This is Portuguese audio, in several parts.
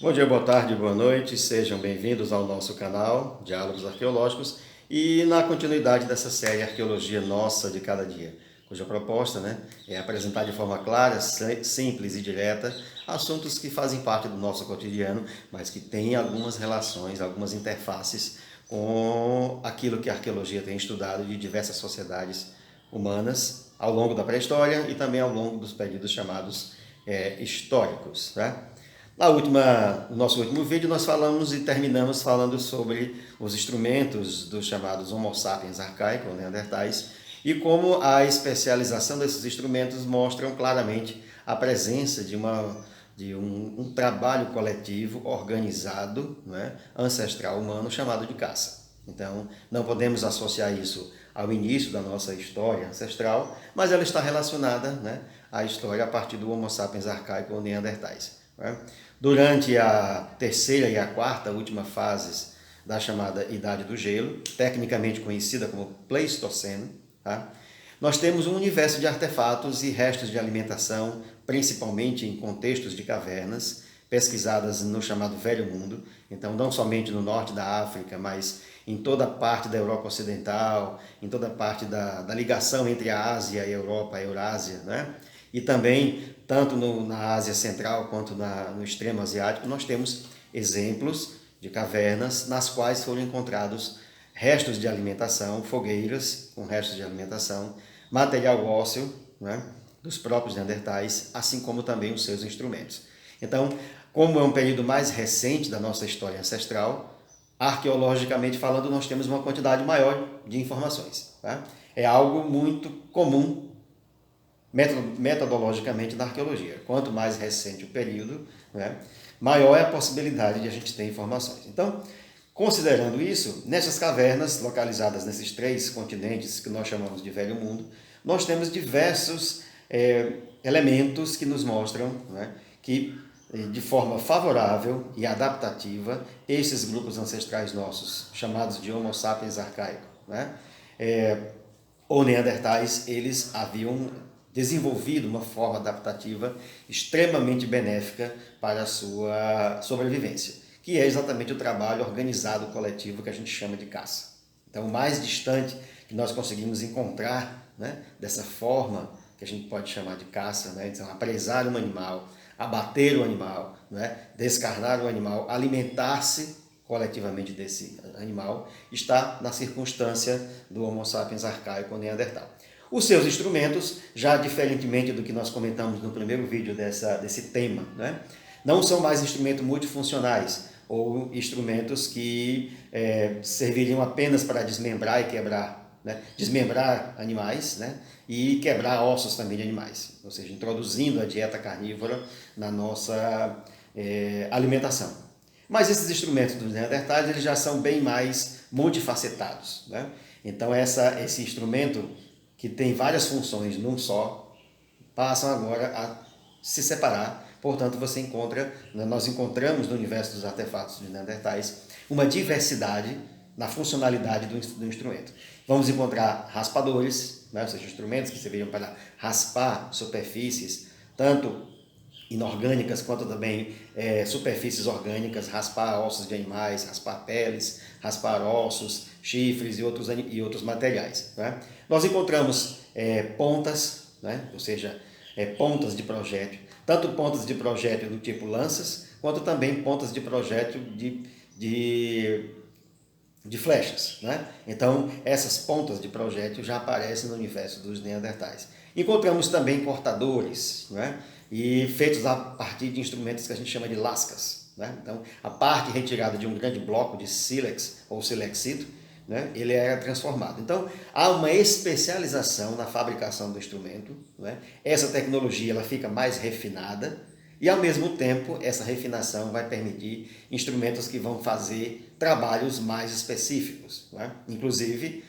Bom dia, boa tarde, boa noite, sejam bem-vindos ao nosso canal Diálogos Arqueológicos e na continuidade dessa série Arqueologia Nossa de Cada Dia, cuja proposta é apresentar de forma clara, simples e direta assuntos que fazem parte do nosso cotidiano, mas que têm algumas relações, algumas interfaces com aquilo que a arqueologia tem estudado de diversas sociedades humanas ao longo da pré-história e também ao longo dos períodos chamados históricos. No nosso último vídeo, nós falamos e terminamos falando sobre os instrumentos dos chamados Homo sapiens arcaicos, ou neandertais, e como a especialização desses instrumentos mostram claramente a presença de um trabalho coletivo organizado, ancestral humano, chamado de caça. Então, não podemos associar isso ao início da nossa história ancestral, mas ela está relacionada à história a partir do Homo sapiens arcaico ou neandertais. Durante a terceira e a quarta última fases da chamada Idade do Gelo, tecnicamente conhecida como Pleistoceno, nós temos um universo de artefatos e restos de alimentação, principalmente em contextos de cavernas, pesquisadas no chamado Velho Mundo, então não somente no norte da África, mas em toda a parte da Europa Ocidental, em toda a parte da ligação entre a Ásia e a Europa, a Eurásia, e também, tanto na Ásia Central quanto no extremo asiático, nós temos exemplos de cavernas nas quais foram encontrados restos de alimentação, fogueiras com restos de alimentação, material ósseo dos próprios neandertais, assim como também os seus instrumentos. Então, como é um período mais recente da nossa história ancestral, arqueologicamente falando, nós temos uma quantidade maior de informações. É algo muito comum metodologicamente na arqueologia. Quanto mais recente o período, maior é a possibilidade de a gente ter informações. Então, considerando isso, nessas cavernas localizadas nesses três continentes que nós chamamos de Velho Mundo, nós temos diversos elementos que nos mostram que, de forma favorável e adaptativa, esses grupos ancestrais nossos, chamados de Homo sapiens arcaico, ou neandertais, eles haviam desenvolvido uma forma adaptativa extremamente benéfica para a sua sobrevivência, que é exatamente o trabalho organizado coletivo que a gente chama de caça. Então, o mais distante que nós conseguimos encontrar dessa forma que a gente pode chamar de caça, então apresar um animal, abater o animal, descarnar o animal, alimentar-se coletivamente desse animal, está na circunstância do Homo sapiens arcaico ou neandertal. Os seus instrumentos, já diferentemente do que nós comentamos no primeiro vídeo desse tema, não são mais instrumentos multifuncionais ou instrumentos que serviriam apenas para desmembrar e quebrar, desmembrar animais e quebrar ossos também de animais, ou seja, introduzindo a dieta carnívora na nossa alimentação. Mas esses instrumentos dos neandertais eles já são bem mais multifacetados. Então esse instrumento que tem várias funções num só, passam agora a se separar. Portanto, nós encontramos no universo dos artefatos de neandertais uma diversidade na funcionalidade do instrumento. Vamos encontrar raspadores, ou seja, instrumentos que serviam para raspar superfícies, tanto inorgânicas quanto também superfícies orgânicas, raspar ossos de animais, raspar peles, raspar ossos, chifres e outros materiais. Nós encontramos pontas, ou seja, pontas de projétil, tanto pontas de projétil do tipo lanças, quanto também pontas de projétil de flechas. Então, essas pontas de projétil já aparecem no universo dos neandertais. Encontramos também cortadores, e feitos a partir de instrumentos que a gente chama de lascas. Então, a parte retirada de um grande bloco de sílex ou silexito, ele era transformado. Então, há uma especialização na fabricação do instrumento. Essa tecnologia ela fica mais refinada e, ao mesmo tempo, essa refinação vai permitir instrumentos que vão fazer trabalhos mais específicos, inclusive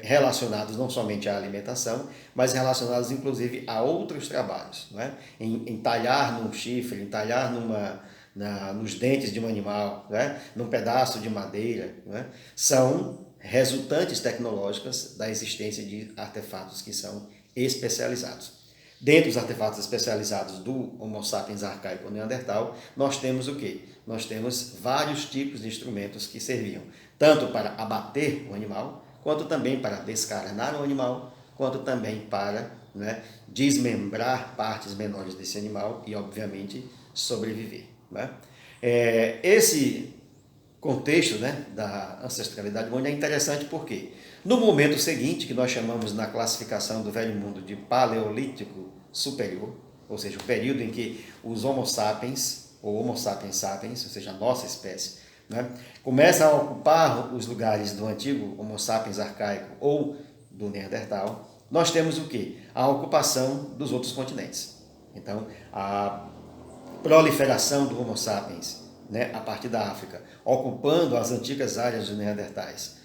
relacionados não somente à alimentação, mas relacionados inclusive a outros trabalhos, em talhar num chifre, em talhar nos dentes de um animal, num pedaço de madeira, são resultantes tecnológicas da existência de artefatos que são especializados. Dentre os artefatos especializados do Homo sapiens arcaico neandertal, nós temos o quê? Nós temos vários tipos de instrumentos que serviam tanto para abater o animal, quanto também para descarnar o animal, quanto também para, né, desmembrar partes menores desse animal e, obviamente, sobreviver. Né? Esse contexto, né, da ancestralidade humana é interessante porque no momento seguinte, que nós chamamos na classificação do Velho Mundo de Paleolítico Superior, ou seja, o período em que os Homo sapiens, ou Homo sapiens sapiens, ou seja, a nossa espécie, né, começa a ocupar os lugares do antigo Homo sapiens arcaico ou do Neandertal, nós temos o quê? A ocupação dos outros continentes. Então, a proliferação do Homo sapiens, né, a partir da África, ocupando as antigas áreas dos Neandertais,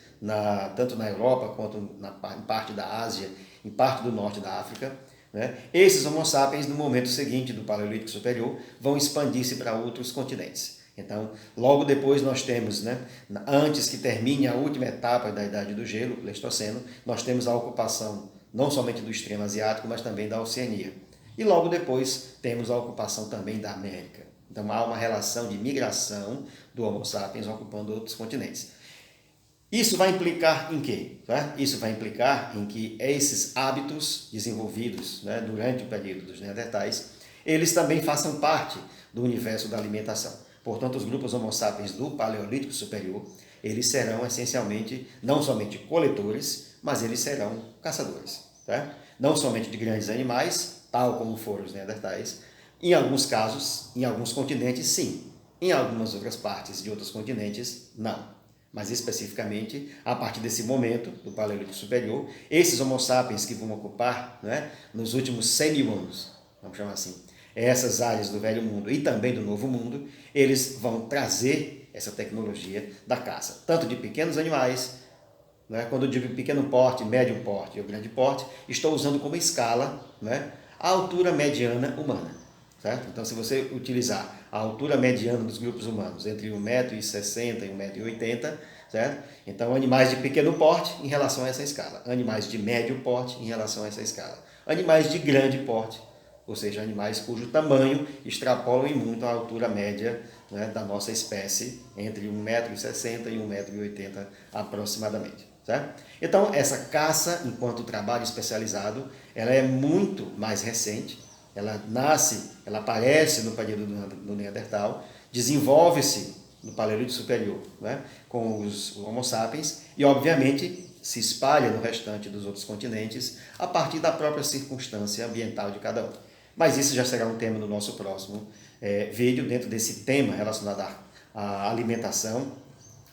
tanto na Europa quanto em parte da Ásia, em parte do norte da África. Né? Esses Homo sapiens, no momento seguinte do Paleolítico Superior, vão expandir-se para outros continentes. Então, logo depois nós temos, né, antes que termine a última etapa da Idade do Gelo, Pleistoceno, nós temos a ocupação não somente do extremo asiático, mas também da Oceania. E logo depois temos a ocupação também da América. Então há uma relação de migração do Homo sapiens ocupando outros continentes. Isso vai implicar em quê? Isso vai implicar em que esses hábitos desenvolvidos, né, durante o período dos Neandertais, eles também façam parte do universo da alimentação. Portanto, os grupos Homo sapiens do Paleolítico Superior, eles serão essencialmente não somente coletores, mas eles serão caçadores. Tá? Não somente de grandes animais, tal como foram os Neandertais. Em alguns casos, em alguns continentes, sim. Em algumas outras partes de outros continentes, não. Mas especificamente, a partir desse momento, do Paleolítico Superior, esses Homo sapiens que vão ocupar, né, nos últimos 100 mil anos, vamos chamar assim, essas áreas do Velho Mundo e também do Novo Mundo, eles vão trazer essa tecnologia da caça, tanto de pequenos animais, né, quando eu digo pequeno porte, médio porte ou grande porte, estou usando como escala, né, a altura mediana humana. Certo? Então, se você utilizar a altura mediana dos grupos humanos entre 1,60 m e 1,80 m, certo? Então, animais de pequeno porte em relação a essa escala, animais de médio porte em relação a essa escala, animais de grande porte, ou seja, animais cujo tamanho extrapolam em muito a altura média, né, da nossa espécie, entre 1,60 m e 1,80 m aproximadamente. Certo? Então, essa caça, enquanto trabalho especializado, ela é muito mais recente. Ela nasce, ela aparece no período do Neandertal, desenvolve-se no Paleolítico Superior, né, com os Homo sapiens e, obviamente, se espalha no restante dos outros continentes a partir da própria circunstância ambiental de cada um. Mas isso já será um tema no nosso próximo vídeo, dentro desse tema relacionado à alimentação,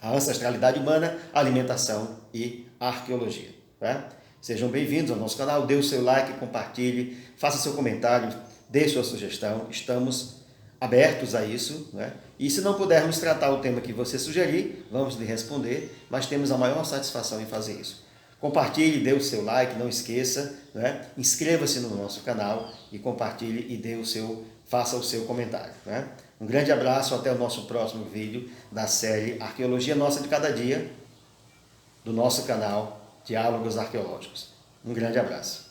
à ancestralidade humana, alimentação e arqueologia. Tá? Sejam bem-vindos ao nosso canal, dê o seu like, compartilhe, faça seu comentário, dê sua sugestão, estamos abertos a isso, né? E se não pudermos tratar o tema que você sugerir, vamos lhe responder, mas temos a maior satisfação em fazer isso. Compartilhe, dê o seu like, não esqueça, né? Inscreva-se no nosso canal e compartilhe e faça o seu comentário. Né? Um grande abraço, até o nosso próximo vídeo da série Arqueologia Nossa de Cada Dia, do nosso canal Diálogos Arqueológicos. Um grande abraço.